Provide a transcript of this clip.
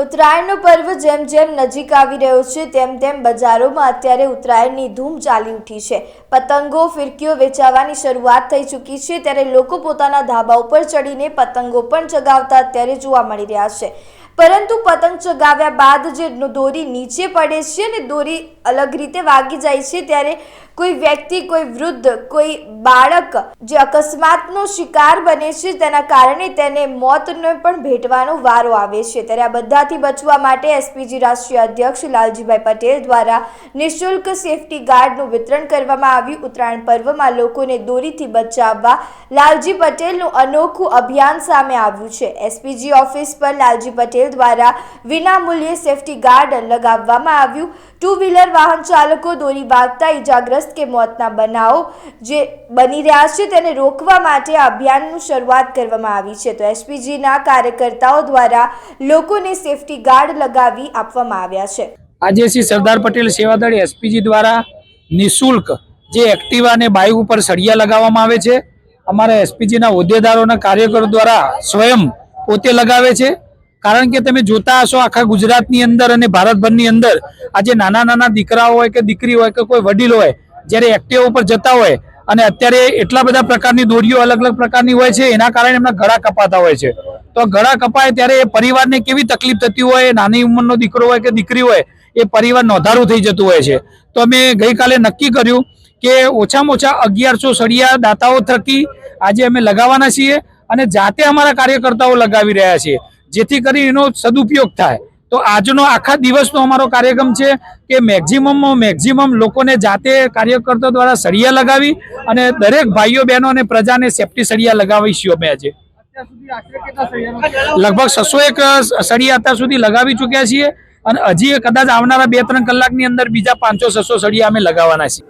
ઉત્તરાયણનો પર્વ જેમ જેમ નજીક આવી રહ્યો છે તેમ તેમ બજારોમાં અત્યારે ઉત્તરાયણની ધૂમ ચાલી ઉઠી છે। પતંગો ફિરકીઓ વેચાવાની શરૂઆત થઈ ચૂકી છે ત્યારે લોકો પોતાના ધાબા ઉપર ચડીને પતંગો પણ ચગાવતા અત્યારે જોવા મળી રહ્યા છે। પરંતુ પતંગ ચગાવ્યા બાદ જે દોરી નીચે પડે છે અને દોરી અલગ રીતે વાગી જાય છે ત્યારે કોઈ વ્યક્તિ, કોઈ વૃદ્ધ, કોઈ બાળક જે અકસ્માતનો શિકાર બને છે તેના કારણે તેને મોતને પણ ભેટવાનો વારો આવે છે। ત્યારે આ બધાથી બચવા માટે એસપીજી રાષ્ટ્રીય અધ્યક્ષ લાલજીભાઈ પટેલ દ્વારા નિઃશુલ્ક સેફટી ગાર્ડનું વિતરણ કરવામાં આવ્યું। ઉત્તરાયણ પર્વમાં લોકોને દોરીથી બચાવવા લાલજી પટેલનું અનોખું અભિયાન સામે આવ્યું છે। એસપીજી ઓફિસ પર લાલજી પટેલ દ્વારા વિનામૂલ્યે સેફટી ગાર્ડ લગાવવામાં આવ્યું। ટુ વ્હીલર વાહન ચાલકો દોરી વાગતા ઇજાગ્રસ્ત કે મોતના બનાવો જે બની રહ્યા છે તેને રોકવા માટે આ અભિયાનની શરૂઆત કરવામાં આવી છે। તો એસપીજીના કાર્યકર્તાઓ દ્વારા લોકોને સેફટી ગાર્ડ લગાવી આપવામાં આવ્યા છે। આજે શ્રી સરદાર પટેલ સેવાદળ એસપીજી દ્વારા નિઃશુલ્ક જે એક્ટિવા અને બાઇક ઉપર સળિયા લગાવવામાં આવે છે। અમારા એસપીજીના હોદ્દેદારોના કાર્યકરો દ્વારા સ્વયં પોતે લગાવે છે। કારણ કે તમે જોતા હશો આખા ગુજરાતની અંદર અને ભારતભરની અંદર આજે નાના નાના દીકરાઓ હોય કે દીકરી હોય કે કોઈ વડીલ હોય જ્યારે એક્ટિવા ઉપર જતા હોય અને અત્યારે એટલા બધા પ્રકારની દોરીઓ અલગ અલગ પ્રકારની હોય છે એના કારણે એમના ગળા કપાતા હોય છે। તો ગળા કપાય ત્યારે એ પરિવારને કેવી તકલીફ થતી હોય, નાની ઉંમરનો દીકરો હોય કે દીકરી હોય એ પરિવાર નોંધારું થઈ જતું હોય છે। તો અમે ગઈકાલે નક્કી કર્યું કે ઓછામાં ઓછા 1100 સળિયા દાતાઓ થકી આજે અમે લગાવવાના છીએ અને જાતે અમારા કાર્યકર્તાઓ લગાવી રહ્યા છીએ જેથી કરી એનો સદુપયોગ થાય। તો આજનો આખા દિવસનો અમારો કાર્યક્રમ છે કે મેક્ઝિમમ લોકોને જાતે કાર્યકર્તાઓ દ્વારા સળિયા લગાવી અને દરેક ભાઈઓ બહેનો અને પ્રજાને સેફટી સળિયા લગાવીશું। અમે આજે લગભગ 601 સળિયા અત્યાર સુધી લગાવી ચૂક્યા છીએ અને હજી કદાચ આવનારા 2-3 કલાકની અંદર બીજા 500-600 સળિયા અમે લગાવવાના છીએ।